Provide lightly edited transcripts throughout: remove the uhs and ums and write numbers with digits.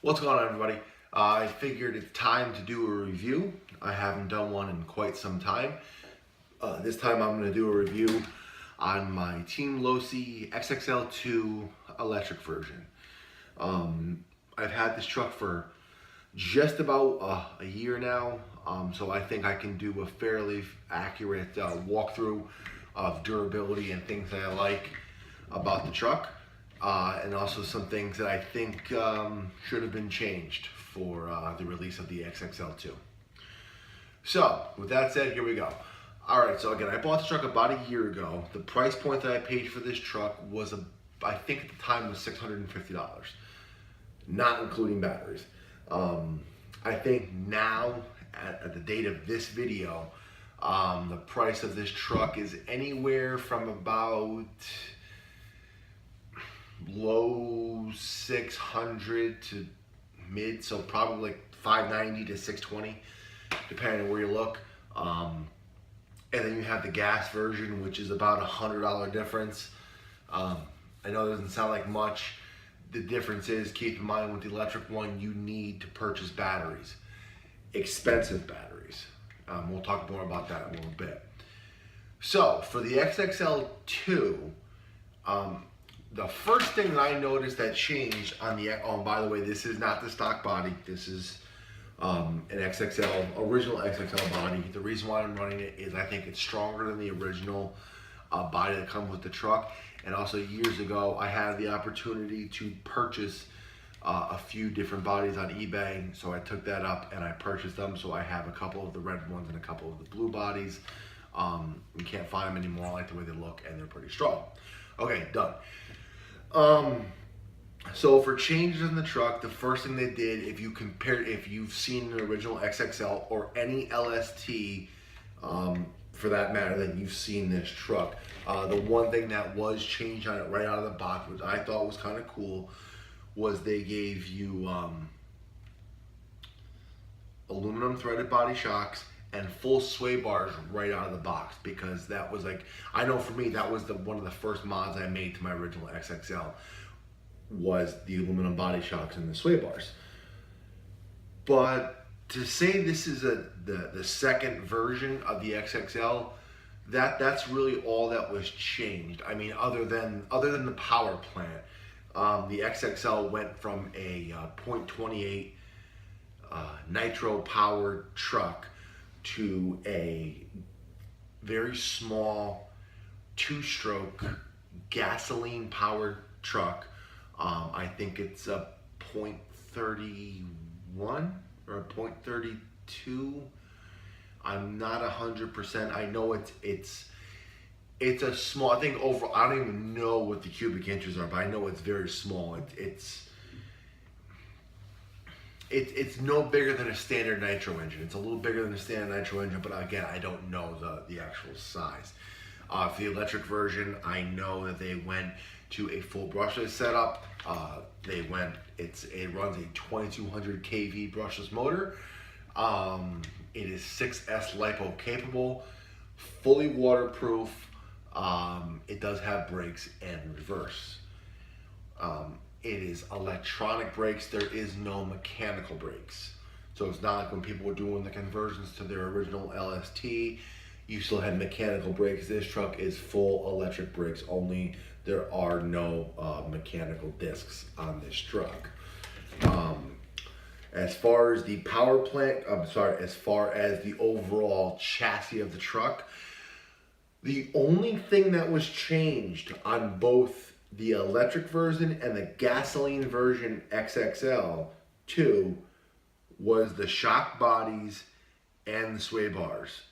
What's going on, everybody? I figured it's time to do a review. I haven't done one in quite some time. This time I'm going to do a review on my Team Losi XXL2 electric version. I've had this truck for just about a year now, so I think I can do a fairly accurate walkthrough of durability and things that I like about the truck. And also some things that I think should have been changed for the release of the XXL2. So, with that said, here we go. Alright, so again, I bought this truck about a year ago. The price point that I paid for this truck was, I think at the time, was $650, not including batteries. I think now, at the date of this video, the price of this truck is anywhere from about low 600 to mid, so probably like 590 to 620, depending on where you look. And then you have the gas version, which is about $100 difference. I know it doesn't sound like much. The difference is, keep in mind with the electric one, you need to purchase batteries, expensive batteries. We'll talk more about that in a little bit. So for the XXL2, the first thing that I noticed that changed on the, oh, by the way, this is not the stock body. This is an XXL, original XXL body. The reason why I'm running it is I think it's stronger than the original body that comes with the truck. And also years ago, I had the opportunity to purchase a few different bodies on eBay. So I took that up and I purchased them. So I have a couple of the red ones and a couple of the blue bodies. You can't find them anymore. I like the way they look and they're pretty strong. Okay, done. So for changes in the truck, the first thing they did, if you've seen an original XXL or any LST, for that matter, then you've seen this truck. The one thing that was changed on it right out of the box, which I thought was kind of cool, was they gave you aluminum threaded body shocks and full sway bars right out of the box, because that was like, I know for me, that was one of the first mods I made to my original XXL, was the aluminum body shocks and the sway bars. But to say this is the second version of the XXL, that's really all that was changed. I mean, other than the power plant, the XXL went from a .28 nitro powered truck to a very small two-stroke gasoline powered truck. I think it's a .31 or a .32. I'm not 100%. I know it's a small, I think over, I don't even know what the cubic inches are, but I know it's very small. It's no bigger than a standard nitro engine. It's a little bigger than a standard nitro engine, but again, I don't know the actual size. For the electric version, I know that they went to a full brushless setup. It runs a 2200 kV brushless motor. It is 6S LiPo capable, fully waterproof. It does have brakes and reverse. It is electronic brakes. There is no mechanical brakes. So it's not like when people were doing the conversions to their original LST, you still had mechanical brakes. This truck is full electric brakes only. There are no mechanical discs on this truck. As far as the power plant, as far as the overall chassis of the truck, the only thing that was changed on both the electric version and the gasoline version XXL2 was the shock bodies and the sway bars.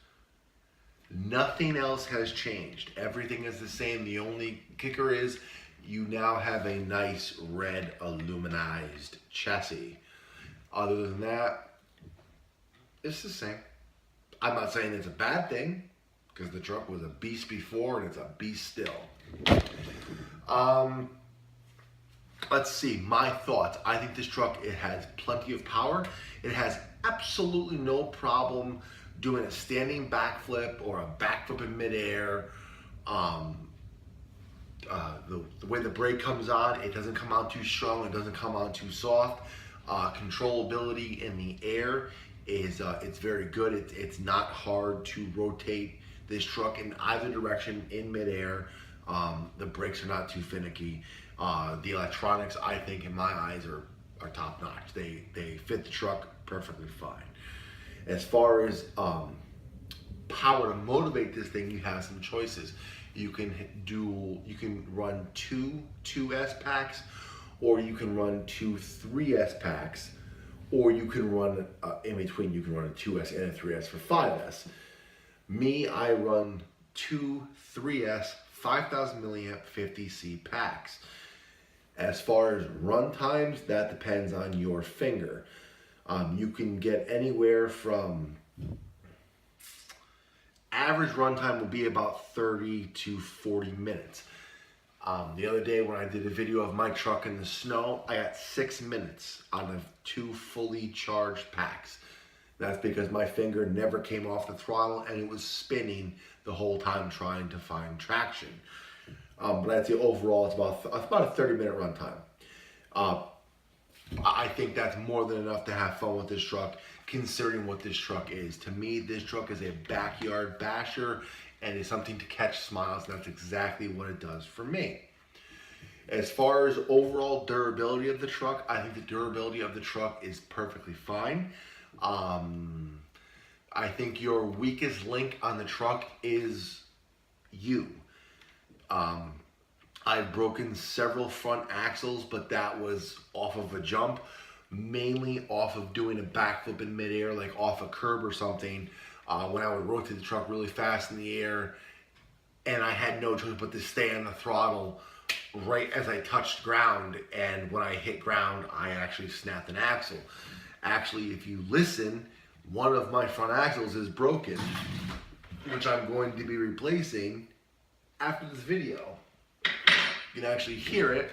Nothing else has changed. Everything is the same. The only kicker is you now have a nice red aluminized chassis. Other than that, it's the same. I'm not saying it's a bad thing, because the truck was a beast before and it's a beast still. Let's see, my thoughts. I think this truck, it has plenty of power. It has absolutely no problem doing a standing backflip or a backflip in midair. The way the brake comes on, it doesn't come on too strong, it doesn't come on too soft. Controllability in the air is it's very good. It's not hard to rotate this truck in either direction in midair. The brakes are not too finicky. The electronics, I think, in my eyes, are top notch. They fit the truck perfectly fine. As far as power to motivate this thing, you have some choices. You can run two 2S packs, or you can run two 3S packs, or you can run in between. You can run a 2S and a 3S for 5S. Me, I run two 3S 5,000 milliamp 50C packs. As far as run times, that depends on your finger. You can get anywhere from, average runtime will be about 30 to 40 minutes. The other day when I did a video of my truck in the snow, I got 6 minutes out of two fully charged packs. That's because my finger never came off the throttle and it was spinning the whole time trying to find traction. But I'd say overall it's about a 30-minute runtime. I think that's more than enough to have fun with this truck, considering what this truck is. To me, this truck is a backyard basher and is something to catch smiles, and that's exactly what it does for me. As far as overall durability of the truck, I think the durability of the truck is perfectly fine. I think your weakest link on the truck is you. I've broken several front axles, but that was off of a jump, mainly off of doing a backflip in midair, like off a curb or something, when I would rotate the truck really fast in the air, and I had no choice but to stay on the throttle right as I touched ground, and when I hit ground, I actually snapped an axle. Actually, if you listen, one of my front axles is broken, which I'm going to be replacing after this video. You can actually hear it.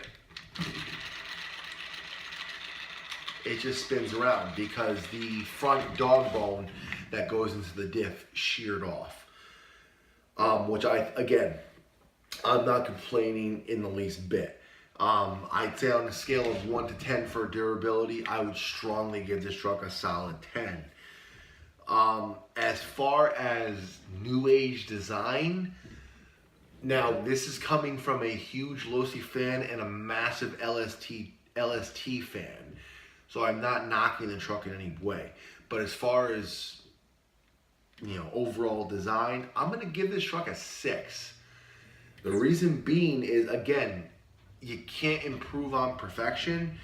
It just spins around because the front dog bone that goes into the diff sheared off. Which I'm not complaining in the least bit. I'd say on a scale of 1 to 10 for durability, I would strongly give this truck a solid 10. As far as new age design, now this is coming from a huge Losi fan and a massive LST fan. So I'm not knocking the truck in any way. But as far as, overall design, I'm going to give this truck a 6. The reason being is, again, you can't improve on perfection,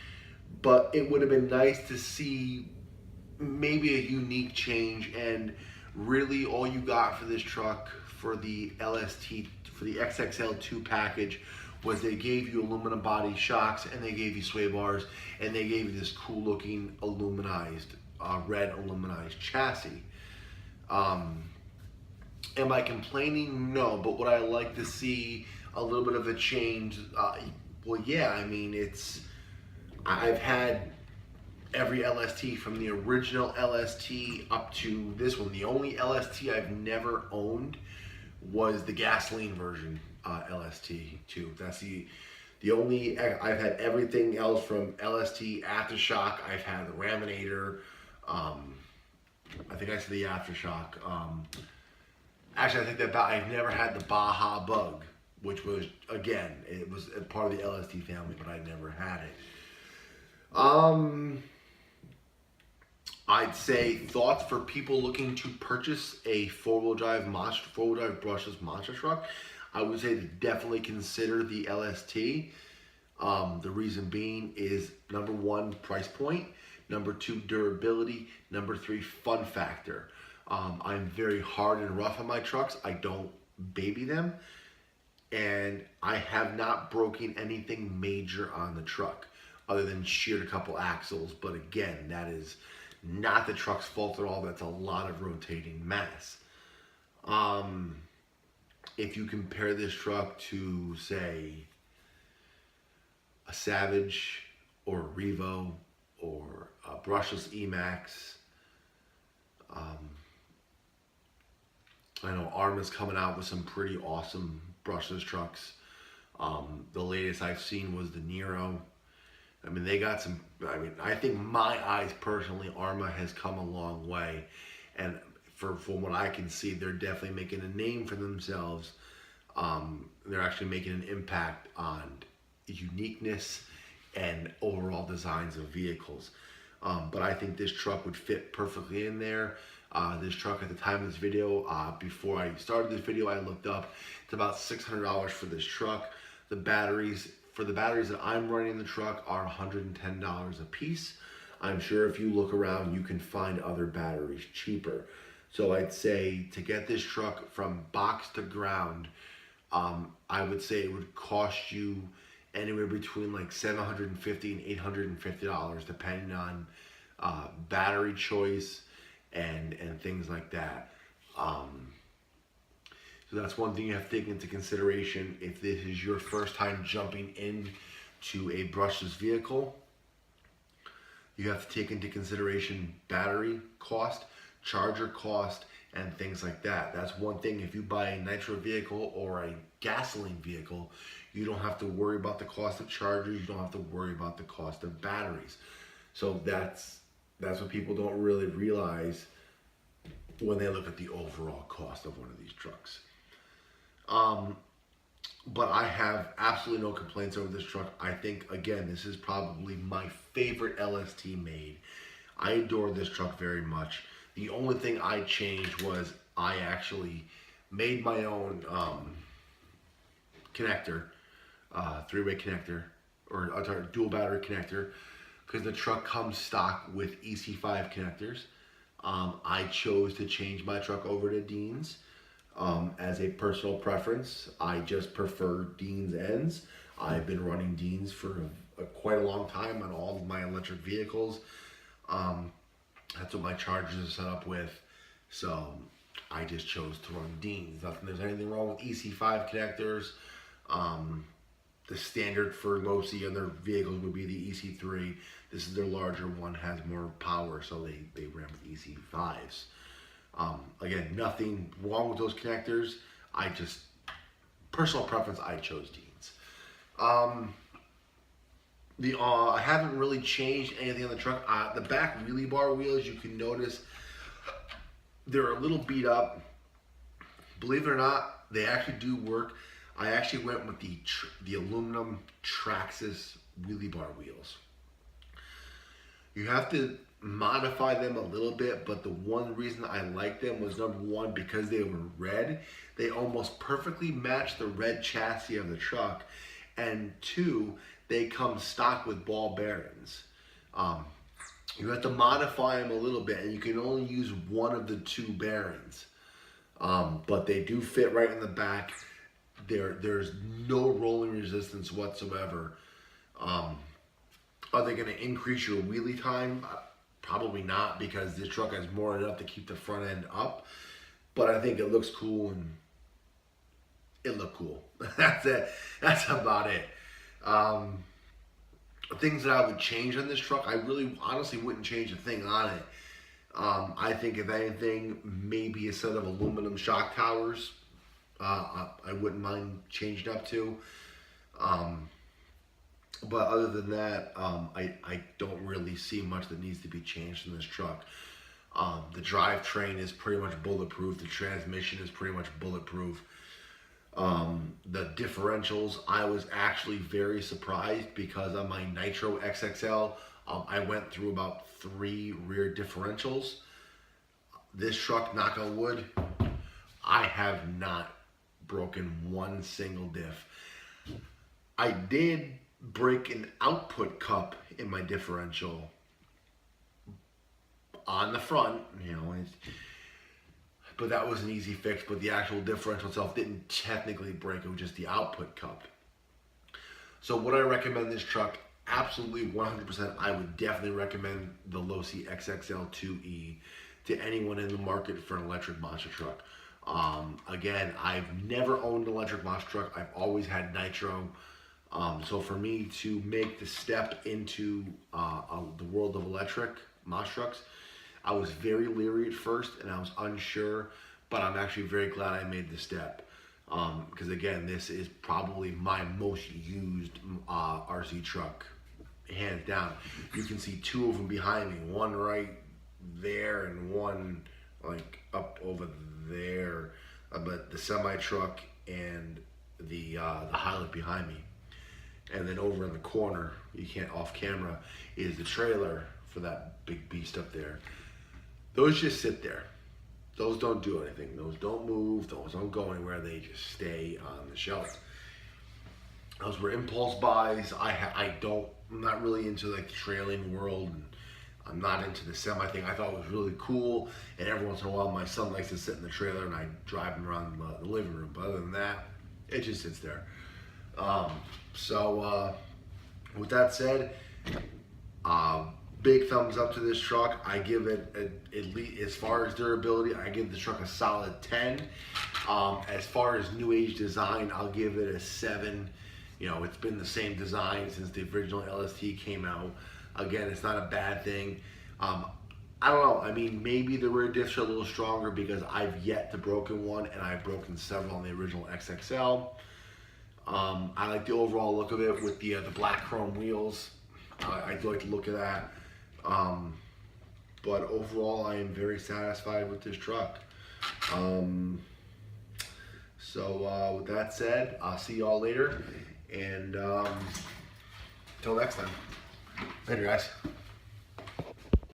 but it would have been nice to see maybe a unique change, and really all you got for this truck for the XXL2 package was they gave you aluminum body shocks, and they gave you sway bars, and they gave you this cool looking red aluminized chassis. Am I complaining? No, but would I like to see a little bit of a change? Well, yeah, I mean, I've had every LST from the original LST up to this one. The only LST I've never owned was the gasoline version LST2. That's the only. I've had everything else from LST Aftershock. I've had the Raminator. I think I said the Aftershock. Actually, I think that I've never had the Baja Bug, which was, again, it was a part of the LST family, but I never had it. I'd say thoughts for people looking to purchase a four-wheel drive brushless monster truck. I would say to definitely consider the LST. The reason being is, number 1, price point. Number 2, durability. Number 3, fun factor. I'm very hard and rough on my trucks. I don't baby them. And I have not broken anything major on the truck other than sheared a couple axles. But again, that is not the truck's fault at all. That's a lot of rotating mass. If you compare this truck to, say, a Savage or a Revo or a brushless E-Max, I know Arma's coming out with some pretty awesome brushless trucks. The latest I've seen was the Nero. I mean, they got some, I mean, I think my eyes personally, Arma has come a long way. And from what I can see, they're definitely making a name for themselves. They're actually making an impact on uniqueness and overall designs of vehicles. But I think this truck would fit perfectly in there. This truck at the time of this video, before I started this video, I looked up, it's about $600 for this truck. The batteries, for the batteries that I'm running in the truck, are $110 a piece. I'm sure if you look around, you can find other batteries cheaper. So I'd say to get this truck from box to ground, I would say it would cost you anywhere between like $750 and $850, depending on battery choice and things like that. So that's one thing you have to take into consideration if this is your first time jumping into a brushless vehicle. You have to take into consideration battery cost, charger cost, and things like that. That's one thing. If you buy a nitro vehicle or a gasoline vehicle, you don't have to worry about the cost of chargers. You don't have to worry about the cost of batteries. So that's what people don't really realize when they look at the overall cost of one of these trucks. But I have absolutely no complaints over this truck. I think, again, this is probably my favorite LST made. I adore this truck very much. The only thing I changed was I actually made my own connector, three-way connector, or dual battery connector, because the truck comes stock with EC5 connectors. I chose to change my truck over to Dean's. As a personal preference, I just prefer Dean's ends. I've been running Dean's for quite a long time on all of my electric vehicles. That's what my chargers are set up with. So I just chose to run Dean's. Nothing, there's anything wrong with EC5 connectors. The standard for Losi and their vehicles would be the EC3. This is their larger one, has more power, so they ran with EC5s. Again, nothing wrong with those connectors. I just, personal preference, I chose Dean's. I haven't really changed anything on the truck. The back wheelie bar wheels, you can notice they're a little beat up. Believe it or not, they actually do work. I actually went with the aluminum Traxxas wheelie bar wheels. You have to modify them a little bit, but the one reason I liked them was, number one, because they were red. They almost perfectly match the red chassis of the truck, and two, they come stock with ball bearings. You have to modify them a little bit, and you can only use one of the two bearings, but they do fit right in the back. There's no rolling resistance whatsoever. Are they going to increase your wheelie time? Probably not, because this truck has more than enough to keep the front end up. But I think it looks cool, and it looked cool. That's it. That's about it. Things that I would change on this truck, I really honestly wouldn't change a thing on it. I think if anything, maybe a set of aluminum shock towers, I wouldn't mind changing up to. But other than that, I don't really see much that needs to be changed in this truck. The drivetrain is pretty much bulletproof. The transmission is pretty much bulletproof. The differentials, I was actually very surprised, because on my Nitro XXL, I went through about 3 rear differentials. This truck, knock on wood, I have not broken one single diff. I did break an output cup in my differential on the front, but that was an easy fix. But the actual differential itself didn't technically break, it was just the output cup. So would I recommend this truck? Absolutely, 100%. I would definitely recommend the Losi XXL2 E to anyone in the market for an electric monster truck. Again, I've never owned an electric monster truck. I've always had nitro. So for me to make the step into the world of electric monster trucks, I was very leery at first, and I was unsure, but I'm actually very glad I made the step. Because again, this is probably my most used RC truck hands down. You can see two of them behind me, one right there and one like up over there. But the semi truck and the Hilux behind me, and then over in the corner, you can't off camera, is the trailer for that big beast up there. Those just sit there. Those don't do anything. Those don't move. Those don't go anywhere. They just stay on the shelf. Those were impulse buys. I'm not really into like the trailing world, and I'm not into the semi thing. I thought it was really cool, and every once in a while my son likes to sit in the trailer and I drive him around the living room. But other than that, it just sits there. With that said, big thumbs up to this truck. I give it, at least as far as durability, I give the truck a solid 10. As far as new age design, I'll give it a 7. You know, it's been the same design since the original LST came out. Again, it's not a bad thing. I don't know. I mean, maybe the rear diffs are a little stronger because I've yet to broken one, and I've broken several on the original XXL. I like the overall look of it with the black chrome wheels. I do like the look of that. But overall, I am very satisfied with this truck. With that said, I'll see y'all later, and until next time. Later, guys.